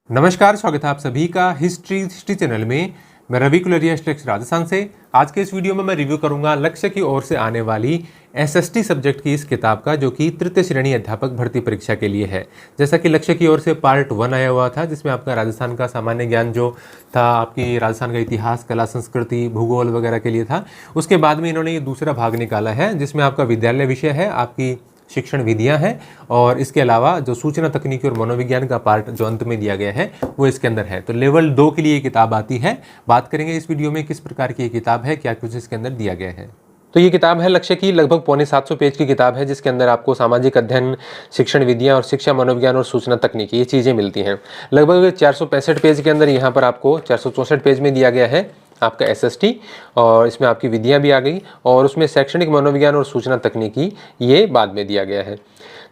नमस्कार, स्वागत है आप सभी का हिस्ट्री चैनल में। मैं रवि कुलरिया राजस्थान से। आज के इस वीडियो में मैं रिव्यू करूंगा लक्ष्य की ओर से आने वाली एसएसटी सब्जेक्ट की इस किताब का, जो कि तृतीय श्रेणी अध्यापक भर्ती परीक्षा के लिए है। जैसा कि लक्ष्य की ओर से पार्ट 1 आया हुआ था, जिसमें आपका राजस्थान का सामान्य ज्ञान जो था, आपकी राजस्थान का इतिहास, कला, संस्कृति, भूगोल वगैरह के लिए था। उसके बाद में इन्होंने ये दूसरा भाग निकाला है, जिसमें आपका विद्यालय विषय है, आपकी शिक्षण विधियां हैं, और इसके अलावा जो सूचना तकनीकी और मनोविज्ञान का पार्ट जो अंत में दिया गया है वो इसके अंदर है। तो लेवल 2 के लिए ये किताब आती है। बात करेंगे इस वीडियो में किस प्रकार की ये किताब है, क्या कुछ इसके अंदर दिया गया है। तो ये किताब है लक्ष्य की, लगभग पौने 700 पेज की किताब है, जिसके अंदर आपको सामाजिक अध्ययन, शिक्षण विधियां और शिक्षा मनोविज्ञान और सूचना तकनीकी ये चीज़ें मिलती हैं। लगभग 465 पेज के अंदर यहाँ पर आपको 464 पेज में दिया गया है आपका एसएसटी, और इसमें आपकी विधियां भी आ गई, और उसमें शैक्षणिक मनोविज्ञान और सूचना तकनीकी ये बाद में दिया गया है।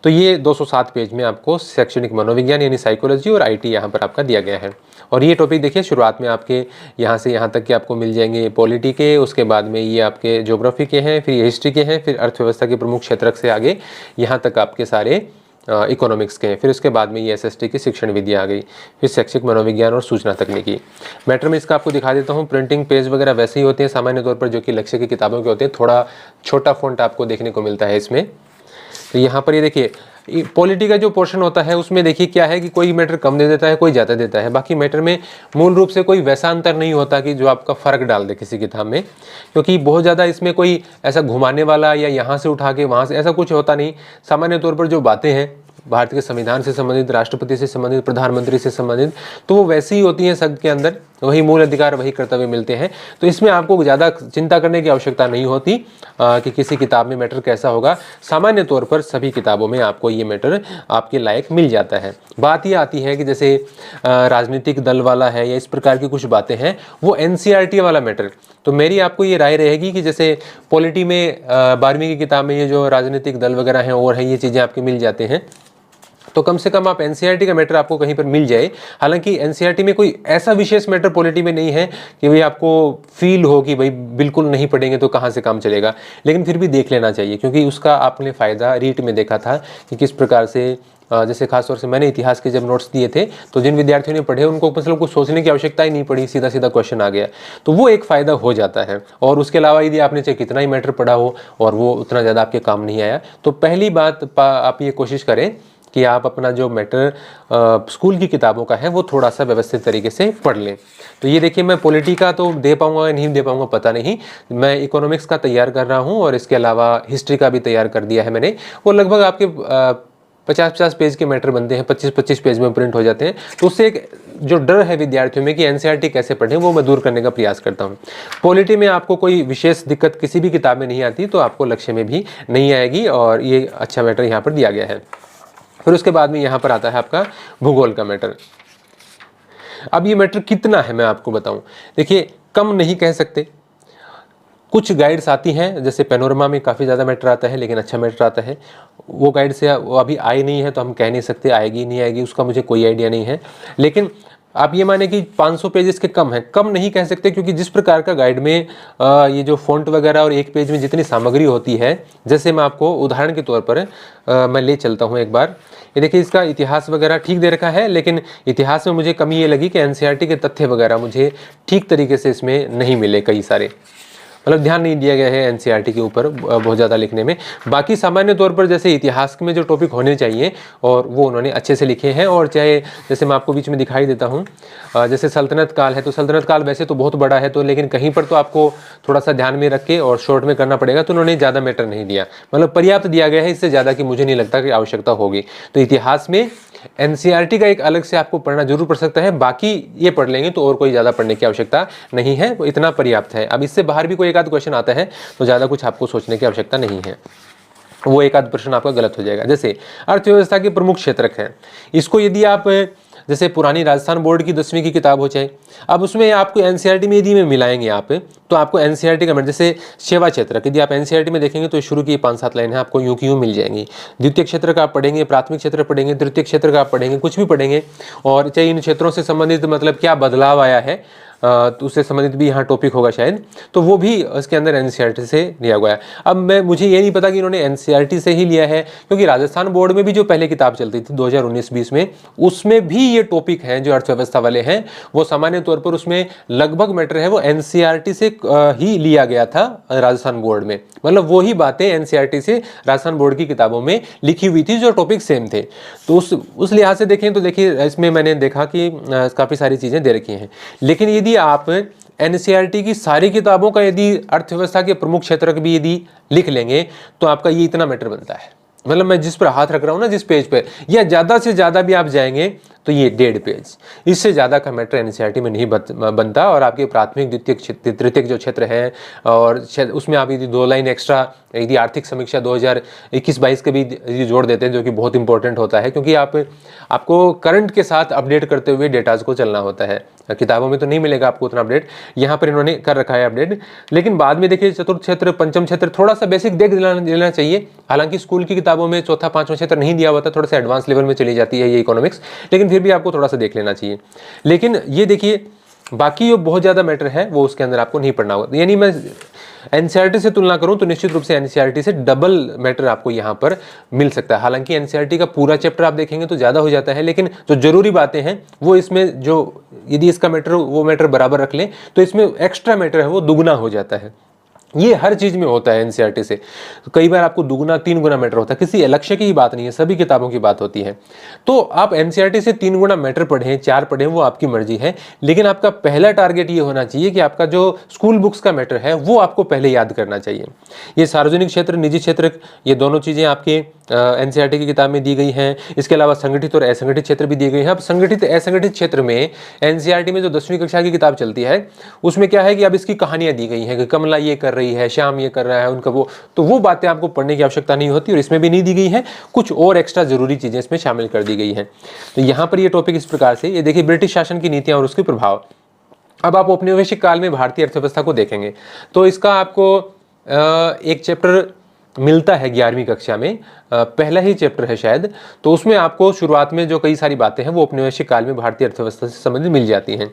तो ये 207 पेज में आपको शैक्षणिक मनोविज्ञान यानी साइकोलॉजी और आईटी यहाँ पर आपका दिया गया है। और ये टॉपिक देखिए, शुरुआत में आपके यहाँ से यहाँ तक के आपको मिल जाएंगे पॉलिटी के, उसके बाद में ये आपके ज्योग्राफी के हैं, फिर हिस्ट्री के हैं, फिर अर्थव्यवस्था के प्रमुख क्षेत्र से आगे यहाँ तक आपके सारे इकोनॉमिक्स के हैं। फिर उसके बाद में ये एसएसटी की शिक्षण विधियां आ गई, फिर शैक्षिक मनोविज्ञान और सूचना तकनीकी। मैटर में इसका आपको दिखा देता हूँ। प्रिंटिंग पेज वगैरह वैसे ही होते हैं सामान्य तौर पर, जो कि लक्ष्य की किताबों के होते हैं। थोड़ा छोटा फॉन्ट आपको देखने को मिलता है इसमें। तो यहाँ पर ये देखिए, पॉलिटी का जो पोर्शन होता है उसमें देखिए क्या है कि कोई मैटर कम दे देता है, कोई ज़्यादा देता है। बाकी मैटर में मूल रूप से कोई वैसा अंतर नहीं होता कि जो आपका फ़र्क डाल दे किसी किताब में, क्योंकि बहुत ज़्यादा इसमें कोई ऐसा घुमाने वाला या यहाँ से उठा के वहाँ से ऐसा कुछ होता नहीं। सामान्य तौर पर जो बातें हैं भारत के संविधान से संबंधित, राष्ट्रपति से संबंधित, प्रधानमंत्री से संबंधित, तो वो वैसी ही होती हैं सब के अंदर। वही मूल अधिकार, वही कर्तव्य मिलते हैं। तो इसमें आपको ज़्यादा चिंता करने की आवश्यकता नहीं होती कि किसी किताब में मैटर कैसा होगा। सामान्य तौर पर सभी किताबों में आपको ये मैटर आपके लायक मिल जाता है। बात ये आती है कि जैसे राजनीतिक दल वाला है या इस प्रकार की कुछ बातें हैं, वो एनसीईआरटी वाला मैटर। तो मेरी आपको ये राय रहेगी कि जैसे पॉलिटी में 12वीं की किताब में ये जो राजनीतिक दल वगैरह हैं और है, ये चीज़ें आपके मिल जाते हैं। तो कम से कम आप एनसीईआरटी का मैटर आपको कहीं पर मिल जाए। हालांकि एनसीईआरटी में कोई ऐसा विशेष मैटर पॉलिटी में नहीं है कि भाई आपको फील हो कि भाई बिल्कुल नहीं पढ़ेंगे तो कहाँ से काम चलेगा, लेकिन फिर भी देख लेना चाहिए, क्योंकि उसका आपने फ़ायदा रीट में देखा था कि किस प्रकार से जैसे खासतौर से मैंने इतिहास के जब नोट्स दिए थे, तो जिन विद्यार्थियों ने पढ़े उनको मतलब कुछ सोचने की आवश्यकता ही नहीं पड़ी, सीधा सीधा क्वेश्चन आ गया। तो वो एक फ़ायदा हो जाता है। और उसके अलावा यदि आपने चाहे कितना ही मैटर पढ़ा हो और वो उतना ज़्यादा आपके काम नहीं आया, तो पहली बात आप ये कोशिश करें कि आप अपना जो मैटर स्कूल की किताबों का है वो थोड़ा सा व्यवस्थित तरीके से पढ़ लें। तो ये देखिए, मैं पॉलिटी का तो दे पाऊंगा या नहीं दे पाऊंगा पता नहीं। मैं इकोनॉमिक्स का तैयार कर रहा हूँ, और इसके अलावा हिस्ट्री का भी तैयार कर दिया है मैंने। वो लगभग आपके 50-50 पेज के मैटर बनते हैं, 25-25 पेज में प्रिंट हो जाते हैं। तो उससे एक जो डर है विद्यार्थियों में कि एनसीईआरटी कैसे पढ़ें, वो मैं दूर करने का प्रयास करता हूँ। पॉलिटी में आपको कोई विशेष दिक्कत किसी भी किताब में नहीं आती, तो आपको लक्ष्य में भी नहीं आएगी, और ये अच्छा मैटर यहाँ पर दिया गया है। फिर उसके बाद में यहाँ पर आता है आपका भूगोल का मैटर। अब ये मैटर कितना है मैं आपको बताऊं। देखिए, कम नहीं कह सकते। कुछ गाइड्स आती हैं, जैसे पैनोरमा में काफ़ी ज़्यादा मैटर आता है, लेकिन अच्छा मैटर आता है। वो गाइड से वो अभी आई नहीं है, तो हम कह नहीं सकते आएगी नहीं आएगी, उसका मुझे कोई आइडिया नहीं है। लेकिन आप ये माने कि 500 पेजेस के कम है, कम नहीं कह सकते, क्योंकि जिस प्रकार का गाइड में ये जो फॉन्ट वगैरह और एक पेज में जितनी सामग्री होती है, जैसे मैं आपको उदाहरण के तौर पर मैं ले चलता हूँ एक बार। ये देखिए, इसका इतिहास वगैरह ठीक दे रखा है, लेकिन इतिहास में मुझे कमी ये लगी कि एनसीईआरटी के तथ्य वगैरह मुझे ठीक तरीके से इसमें नहीं मिले। कई सारे मतलब ध्यान नहीं दिया गया है एनसीईआरटी के ऊपर बहुत ज़्यादा लिखने में। बाकी सामान्य तौर पर जैसे इतिहास में जो टॉपिक होने चाहिए, और वो उन्होंने अच्छे से लिखे हैं। और चाहे जैसे मैं आपको बीच में दिखाई देता हूँ, जैसे सल्तनत काल है, तो सल्तनत काल वैसे तो बहुत बड़ा है, तो लेकिन कहीं पर तो आपको थोड़ा सा ध्यान में रख के और शॉर्ट में करना पड़ेगा, तो उन्होंने ज़्यादा मैटर नहीं दिया, मतलब पर्याप्त दिया गया है। इससे ज़्यादा की मुझे नहीं लगता कि आवश्यकता होगी। तो इतिहास में एनसीईआरटी का एक अलग से आपको पढ़ना जरूर पड़ सकता है, बाकी ये पढ़ लेंगे तो और कोई ज़्यादा पढ़ने की आवश्यकता नहीं है, वो इतना पर्याप्त है। अब इससे बाहर भी कोई एक आध क्वेश्चन आता है तो ज़्यादा कुछ आपको सोचने की आवश्यकता नहीं है, वो एक आध प्रश्न आपका गलत हो जाएगा। जैसे अर्थव्यवस्था के प्रमुख क्षेत्रक हैं, इसको यदि आप जैसे पुरानी राजस्थान बोर्ड की 10वीं की किताब हो चाहे, अब उसमें आपको एनसीईआरटी में यदि में मिलाएंगे आप, तो आपको एनसीईआरटी का जैसे सेवा क्षेत्र यदि आप एनसीईआरटी में देखेंगे तो शुरू की 5-7 लाइनें आपको यूं की यूं मिल जाएंगी। द्वितीय क्षेत्र का आप पढ़ेंगे, प्राथमिक क्षेत्र पढ़ेंगे, तृतीय क्षेत्र का आप पढ़ेंगे, कुछ भी पढ़ेंगे, और चाहे इन क्षेत्रों से संबंधित मतलब क्या बदलाव आया है तो उससे संबंधित भी यहाँ टॉपिक होगा शायद, तो वो भी इसके अंदर एनसीईआरटी से लिया गया है। अब मुझे ये नहीं पता कि इन्होंने एनसीईआरटी से ही लिया है, क्योंकि राजस्थान बोर्ड में भी जो पहले किताब चलती थी 2019-20 में, उसमें भी ये टॉपिक हैं जो अर्थव्यवस्था वाले हैं, वो सामान्य तौर पर उसमें लगभग मैटर है वो एनसीईआरटी से ही लिया गया था राजस्थान बोर्ड में। मतलब वही बातें एनसीईआरटी से राजस्थान बोर्ड की किताबों में लिखी हुई थी जो टॉपिक सेम थे। तो उस लिहाज से देखें तो देखिए इसमें मैंने देखा कि काफ़ी सारी चीज़ें दे रखी हैं। लेकिन यदि आप एनसीईआरटी की सारी किताबों का यदि अर्थव्यवस्था के प्रमुख क्षेत्र भी यदि लिख लेंगे तो आपका ये इतना मैटर बनता है। मतलब मैं जिस पर हाथ रख रहा हूँ ना, जिस पेज पे, या ज़्यादा से ज़्यादा भी आप जाएंगे तो ये 1.5 पेज, इससे ज़्यादा का मैटर एनसीईआरटी में नहीं बनता। और आपके प्राथमिक द्वितीयक तृतीयक जो क्षेत्र है और उसमें आप यदि 2 लाइन एक्स्ट्रा यदि आर्थिक समीक्षा 2021-22 के भी यदि जोड़ देते हैं, जो कि बहुत इंपॉर्टेंट होता है, क्योंकि आपको करंट के साथ अपडेट करते हुए डेटाज को चलना होता है। किताबों में तो नहीं मिलेगा आपको उतना अपडेट, यहाँ पर इन्होंने कर रखा है अपडेट। लेकिन बाद में देखिए चतुर्थ क्षेत्र, पंचम क्षेत्र, थोड़ा सा बेसिक देख लेना चाहिए। हालांकि स्कूल की किताबों में चौथा पांचवा क्षेत्र नहीं दिया हुआ था, थोड़ा सा एडवांस लेवल में चली जाती है ये इकोनॉमिक्स, लेकिन फिर भी आपको थोड़ा सा देख लेना चाहिए। लेकिन ये देखिए बाकी जो बहुत ज़्यादा मैटर है वो उसके अंदर आपको नहीं पढ़ना होगा। यानी मैं एनसीईआरटी से तुलना करूं तो निश्चित रूप से एनसीईआरटी से डबल मैटर आपको यहाँ पर मिल सकता है। हालांकि एनसीईआरटी का पूरा चैप्टर आप देखेंगे तो ज़्यादा हो जाता है, लेकिन जो जरूरी बातें हैं वो इसमें, जो यदि इसका मैटर वो मैटर बराबर रख लें तो इसमें एक्स्ट्रा मैटर है वो दुगना हो जाता है। ये हर चीज में होता है एनसीईआरटी से। तो कई बार आपको 2 गुना 3 गुना मैटर होता है, किसी लक्ष्य की ही बात नहीं है, सभी किताबों की बात होती है। तो आप एनसीईआरटी से 3 गुना मैटर पढ़ें, 4 पढ़ें, वो आपकी मर्जी है। लेकिन आपका पहला टारगेट ये होना चाहिए कि आपका जो स्कूल बुक्स का मैटर है वो आपको पहले याद करना चाहिए। ये सार्वजनिक क्षेत्र, निजी क्षेत्र, ये दोनों चीजें आपके एनसीईआरटी की किताब में दी गई हैं। इसके अलावा संगठित और असंगठित क्षेत्र भी दिए गए हैं। अब संगठित असंगठित क्षेत्र में एनसीईआरटी में जो 10वीं कक्षा की किताब चलती है उसमें क्या है कि अब इसकी कहानियां दी गई हैं कि कमला ये कर रही है, श्याम ये कर रहा है, उनका वो, तो वो बातें आपको पढ़ने की आवश्यकता नहीं होती और इसमें भी नहीं दी गई है। कुछ और एक्स्ट्रा जरूरी चीजें इसमें शामिल कर दी गई हैं। तो यहाँ पर ये टॉपिक इस प्रकार से, ये देखिए ब्रिटिश शासन की नीतियां और उसके प्रभाव। अब आप औपनिवेशिक काल में भारतीय अर्थव्यवस्था को देखेंगे तो इसका आपको एक चैप्टर मिलता है 11वीं कक्षा में, पहला ही चैप्टर है शायद। तो उसमें आपको शुरुआत में जो कई सारी बातें हैं वो औपनिवेशिक काल में भारतीय अर्थव्यवस्था से संबंधित मिल जाती हैं।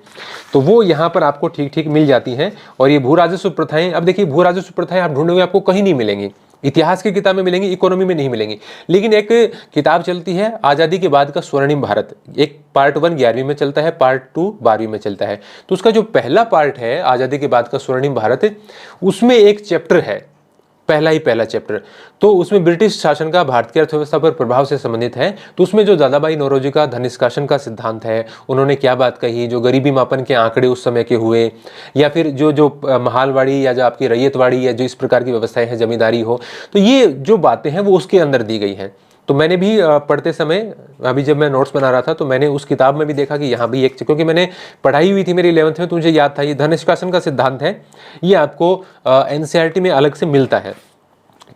तो वो यहाँ पर आपको ठीक ठीक मिल जाती हैं। और ये भू राजस्व प्रथाएं, अब देखिए भू राजस्व प्रथाएं आप ढूंढोगे आपको कहीं नहीं मिलेंगी, इतिहास की किताब में मिलेंगी, इकोनॉमी में नहीं मिलेंगी। लेकिन एक किताब चलती है आज़ादी के बाद का स्वर्णिम भारत, एक पार्ट 1 11वीं में चलता है, पार्ट 2 12वीं में चलता है। तो उसका जो पहला पार्ट है आज़ादी के बाद का स्वर्णिम भारत, उसमें एक चैप्टर है, पहला चैप्टर, तो उसमें ब्रिटिश शासन का भारतीय अर्थव्यवस्था पर प्रभाव से संबंधित है। तो उसमें जो दादाभाई नौरोजी का धन निष्कासन का सिद्धांत है, उन्होंने क्या बात कही, जो गरीबी मापन के आंकड़े उस समय के हुए, या फिर जो महालवाड़ी या जो आपकी रैयतवाड़ी या जो इस प्रकार की व्यवस्थाएं हैं, जमींदारी हो, तो ये जो बातें हैं वो उसके अंदर दी गई हैं। तो मैंने भी पढ़ते समय, अभी जब मैं नोट्स बना रहा था तो मैंने उस किताब में भी देखा कि यहाँ भी एक, क्योंकि मैंने पढ़ाई हुई थी मेरी 11th में तो मुझे याद था ये धन निष्कासन का सिद्धांत है, ये आपको एनसीईआरटी में अलग से मिलता है।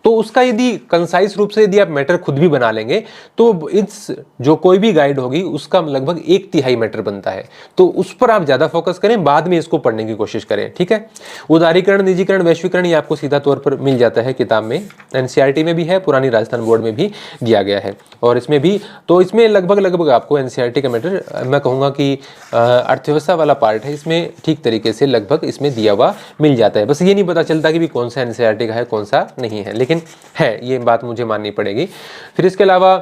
तो उसका यदि कंसाइज रूप से यदि आप मैटर खुद भी बना लेंगे तो इस जो कोई भी गाइड होगी उसका लगभग 1/3 मैटर बनता है। तो उस पर आप ज्यादा फोकस करें, बाद में इसको पढ़ने की कोशिश करें, ठीक है। उदारीकरण, निजीकरण, वैश्वीकरण ये आपको सीधा तौर पर मिल जाता है किताब में, एनसीईआरटी में भी है, पुरानी राजस्थान बोर्ड में भी दिया गया है और इसमें भी। तो इसमें लगभग आपको एनसीईआरटी का मैटर, मैं कहूँगा कि अर्थव्यवस्था वाला पार्ट है, इसमें ठीक तरीके से लगभग इसमें दिया हुआ मिल जाता है। बस ये नहीं पता चलता कि भी कौन सा एनसीईआरटी का है कौन सा नहीं है, लेकिन है, ये बात मुझे माननी पड़ेगी। फिर इसके अलावा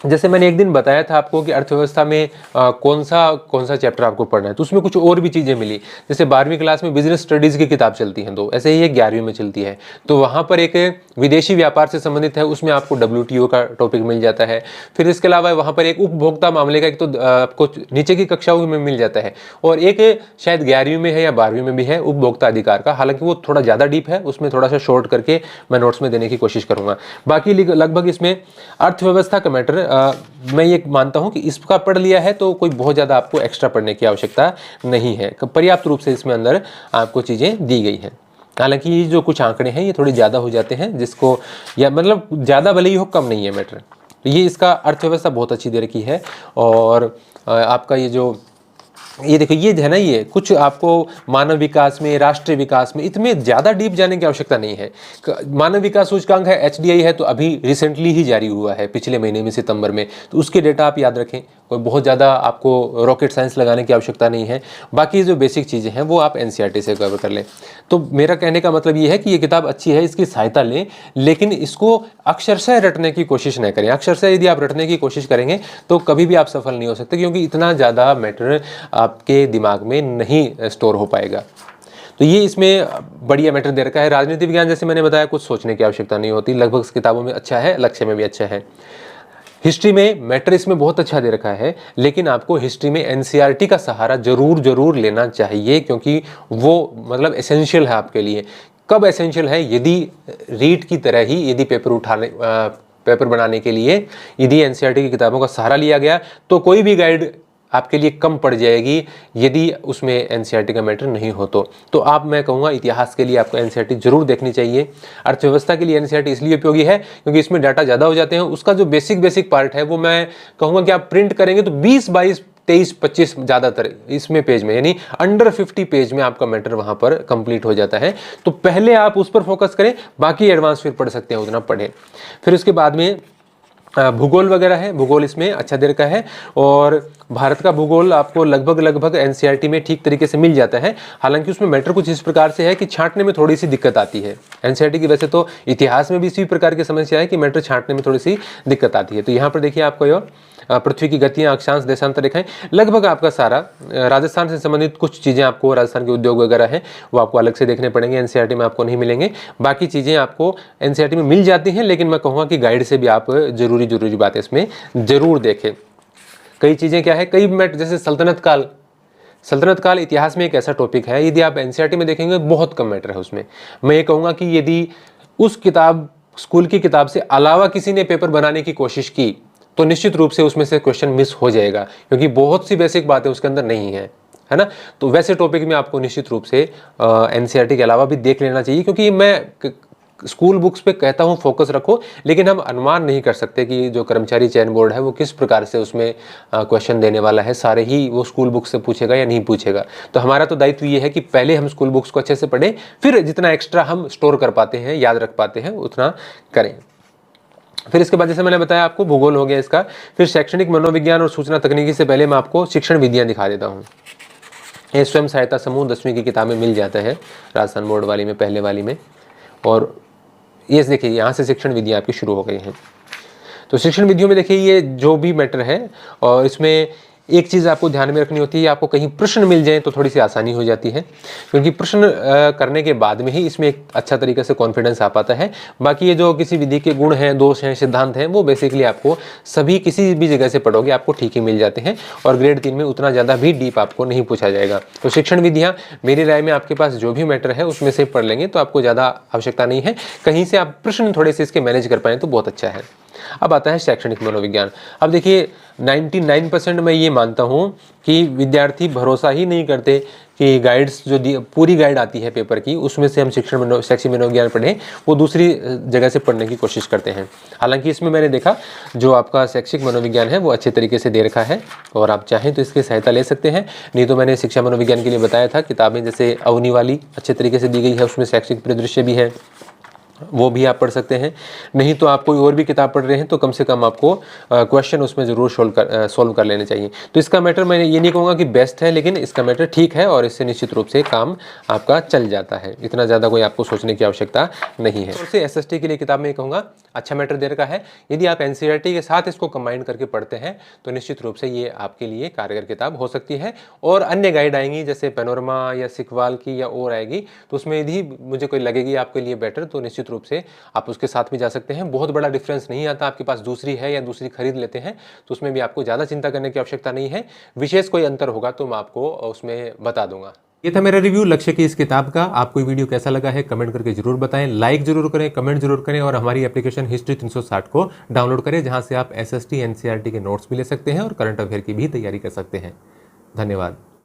जैसे मैंने एक दिन बताया था आपको कि अर्थव्यवस्था में कौन सा चैप्टर आपको पढ़ना है, तो उसमें कुछ और भी चीज़ें मिली। जैसे 12वीं क्लास में बिजनेस स्टडीज़ की किताब चलती हैं 2, ऐसे ही एक 11वीं में चलती है। तो वहाँ पर एक विदेशी व्यापार से संबंधित है, उसमें आपको WTO का टॉपिक मिल जाता है। फिर इसके अलावा वहाँ पर एक उपभोक्ता मामले का एक तो आपको नीचे की कक्षाओं में मिल जाता है, और एक शायद 11वीं में है या 12वीं में भी है उपभोक्ता अधिकार का। हालांकि वो थोड़ा ज़्यादा डीप है, उसमें थोड़ा सा शॉर्ट करके मैं नोट्स में देने की कोशिश करूँगा। बाकी लगभग इसमें अर्थव्यवस्था का मैटर मैं ये मानता हूं कि इसका पढ़ लिया है तो कोई बहुत ज़्यादा आपको एक्स्ट्रा पढ़ने की आवश्यकता नहीं है, पर्याप्त रूप से इसमें अंदर आपको चीज़ें दी गई हैं। हालांकि ये जो कुछ आंकड़े हैं ये थोड़े ज़्यादा हो जाते हैं, जिसको या मतलब ज़्यादा भले ही हो, कम नहीं है मैटर। तो ये इसका अर्थव्यवस्था बहुत अच्छी दे रखी है। और आपका ये देखो, ये है ना, ये कुछ आपको मानव विकास में, राष्ट्रीय विकास में इतने ज़्यादा डीप जाने की आवश्यकता नहीं है। मानव विकास सूचकांक है, HDI है, तो अभी रिसेंटली ही जारी हुआ है, पिछले महीने में सितंबर में, तो उसके डेटा आप याद रखें, कोई बहुत ज़्यादा आपको रॉकेट साइंस लगाने की आवश्यकता नहीं है। बाकी जो बेसिक चीज़ें हैं वो आप एनसीईआरटी से कवर कर लें। तो मेरा कहने का मतलब ये है कि ये किताब अच्छी है, इसकी सहायता लें, लेकिन इसको अक्षरशः रटने की कोशिश न करें। अक्षरशः यदि आप रटने की कोशिश करेंगे तो कभी भी आप सफल नहीं हो सकते, क्योंकि इतना ज़्यादा मैटर आपके दिमाग में नहीं स्टोर हो पाएगा। तो ये इसमें बढ़िया मैटर दे रखा है। राजनीति विज्ञान जैसे मैंने बताया कुछ सोचने की आवश्यकता नहीं होती, लगभग किताबों में अच्छा है, लक्ष्य में भी अच्छा है। हिस्ट्री में मैटर इसमें बहुत अच्छा दे रखा है, लेकिन आपको हिस्ट्री में एनसीईआरटी का सहारा जरूर लेना चाहिए, क्योंकि वो मतलब एसेंशियल है आपके लिए। कब एसेंशियल है? यदि रीट की तरह ही यदि पेपर बनाने के लिए यदि एनसीईआरटी की किताबों का सहारा लिया गया तो कोई भी गाइड आपके लिए कम पड़ जाएगी यदि उसमें एनसीईआरटी का मैटर नहीं हो तो आप, मैं कहूँगा, इतिहास के लिए आपको एनसीईआरटी जरूर देखनी चाहिए। अर्थव्यवस्था के लिए एनसीईआरटी इसलिए उपयोगी है क्योंकि इसमें डाटा ज़्यादा हो जाते हैं। उसका जो बेसिक पार्ट है वो मैं कहूँगा कि आप प्रिंट करेंगे तो 20, 22, 23, 25 ज़्यादातर इसमें पेज में, यानी अंडर 50 पेज में आपका मैटर वहाँ पर कंप्लीट हो जाता है। तो पहले आप उस पर फोकस करें, बाकी एडवांस फिर पढ़ सकते हैं, उतना पढ़ें। फिर उसके बाद में भूगोल वगैरह है, भूगोल इसमें अच्छा दे रखा है, और भारत का भूगोल आपको लगभग एनसीईआरटी में ठीक तरीके से मिल जाता है। हालांकि उसमें मैटर कुछ इस प्रकार से है कि छांटने में थोड़ी सी दिक्कत आती है। एनसीईआरटी की वैसे तो इतिहास में भी इसी प्रकार की समस्या है कि मैटर छांटने में थोड़ी सी दिक्कत आती है। तो यहाँ पर देखिए आपको यो पृथ्वी की गतियां, अक्षांश, देशांतर रेखाएं, लगभग आपका सारा राजस्थान से संबंधित कुछ चीज़ें आपको, राजस्थान के उद्योग वगैरह हैं वो आपको अलग से देखने पड़ेंगे, एनसीईआरटी में आपको नहीं मिलेंगे। बाकी चीज़ें आपको एनसीईआरटी में मिल जाती हैं, लेकिन मैं कहूँगा कि गाइड से भी आप जरूरी बातें इसमें जरूर देखें। कई चीज़ें क्या है, कई मैटर जैसे सल्तनत काल इतिहास में एक ऐसा टॉपिक है, यदि आप एनसीईआरटी में देखेंगे बहुत कम मैटर है उसमें। मैं ये कहूँगा कि यदि उस किताब, स्कूल की किताब से अलावा किसी ने पेपर बनाने की कोशिश की तो निश्चित रूप से उसमें से क्वेश्चन मिस हो जाएगा, क्योंकि बहुत सी बेसिक बातें उसके अंदर नहीं है ना। तो वैसे टॉपिक में आपको निश्चित रूप से एनसीईआरटी के अलावा भी देख लेना चाहिए, क्योंकि मैं स्कूल बुक्स पे कहता हूँ फोकस रखो, लेकिन हम अनुमान नहीं कर सकते कि जो कर्मचारी चयन बोर्ड है वो किस प्रकार से उसमें क्वेश्चन देने वाला है, सारे ही वो स्कूल बुक से पूछेगा या नहीं पूछेगा। तो हमारा तो दायित्व ये है कि पहले हम स्कूल बुक्स को अच्छे से पढ़ें, फिर जितना एक्स्ट्रा हम स्टोर कर पाते हैं, याद रख पाते हैं, उतना करें। फिर इसके बाद जैसे मैंने बताया आपको भूगोल हो गया इसका। फिर शैक्षणिक मनोविज्ञान और सूचना तकनीकी से पहले मैं आपको शिक्षण विधियाँ दिखा देता हूँ। ये स्वयं सहायता समूह 10वीं की किताब में मिल जाता है, राजस्थान बोर्ड वाली में, पहले वाली में। और ये देखिए यहाँ से शिक्षण विधियाँ आपकी शुरू हो गई हैं। तो शिक्षण विधियों में देखिए ये जो भी मैटर है, और इसमें एक चीज़ आपको ध्यान में रखनी होती है, आपको कहीं प्रश्न मिल जाए तो थोड़ी सी आसानी हो जाती है, क्योंकि प्रश्न करने के बाद में ही इसमें एक अच्छा तरीके से कॉन्फिडेंस आ पाता है। बाकी ये जो किसी विधि के गुण हैं, दोष हैं, सिद्धांत हैं, वो बेसिकली आपको सभी किसी भी जगह से पढ़ोगे आपको ठीक ही मिल जाते हैं, और ग्रेड 3 में उतना ज़्यादा भी डीप आपको नहीं पूछा जाएगा। तो शिक्षण विधियाँ मेरी राय में आपके पास जो भी मैटर है उसमें से पढ़ लेंगे तो आपको ज़्यादा आवश्यकता नहीं है, कहीं से आप प्रश्न थोड़े से इसके मैनेज कर पाएँ तो बहुत अच्छा है। अब आता है शैक्षणिक मनोविज्ञान। अब देखिए 99% मैं ये मानता हूँ कि विद्यार्थी भरोसा ही नहीं करते कि गाइड्स जो पूरी गाइड आती है पेपर की, उसमें से हम शैक्षिक मनोविज्ञान पढ़ें, वो दूसरी जगह से पढ़ने की कोशिश करते हैं। हालांकि इसमें मैंने देखा जो आपका शैक्षिक मनोविज्ञान है वो अच्छे तरीके से दे रखा है, और आप चाहें तो इसकी सहायता ले सकते हैं। नहीं तो मैंने शिक्षा मनोविज्ञान के लिए बताया था, किताबें जैसे अवनी वाली अच्छे तरीके से दी गई है, उसमें शैक्षिक परिदृश्य भी है, वो भी आप पढ़ सकते हैं। नहीं तो आप कोई और भी किताब पढ़ रहे हैं तो कम से कम आपको क्वेश्चन उसमें ज़रूर सॉल्व कर लेने चाहिए। तो इसका मैटर मैं ये नहीं कहूँगा कि बेस्ट है, लेकिन इसका मैटर ठीक है, और इससे निश्चित रूप से काम आपका चल जाता है, इतना ज़्यादा कोई आपको सोचने की आवश्यकता नहीं है। तो उससे एसएसटी के लिए किताब में कहूँगा अच्छा मैटर दे रखा है। यदि आप एनसीईआरटी के साथ इसको कंबाइन करके पढ़ते हैं तो निश्चित रूप से ये आपके लिए कारगर किताब हो सकती है। और अन्य गाइड आएंगी जैसे पैनोरमा या सिखवाल की या और आएगी, तो उसमें यदि मुझे कोई लगेगी आपके लिए बेटर तो निश्चित रूप से आप उसके साथ भी जा सकते हैं। बहुत बड़ा डिफरेंस नहीं आता, आपके पास दूसरी है या दूसरी खरीद लेते हैं तो उसमें भी आपको ज़्यादा चिंता करने की आवश्यकता नहीं है। विशेष कोई अंतर होगा तो मैं आपको उसमें बता दूंगा। ये था मेरा रिव्यू लक्ष्य की इस किताब का। आपको ये वीडियो कैसा लगा है कमेंट करके जरूर बताएं, लाइक जरूर करें, कमेंट जरूर करें, और हमारी एप्लीकेशन हिस्ट्री 360 को डाउनलोड करें, जहां से आप एसएसटी एनसीईआरटी के नोट्स भी ले सकते हैं और करंट अफेयर की भी तैयारी कर सकते हैं। धन्यवाद।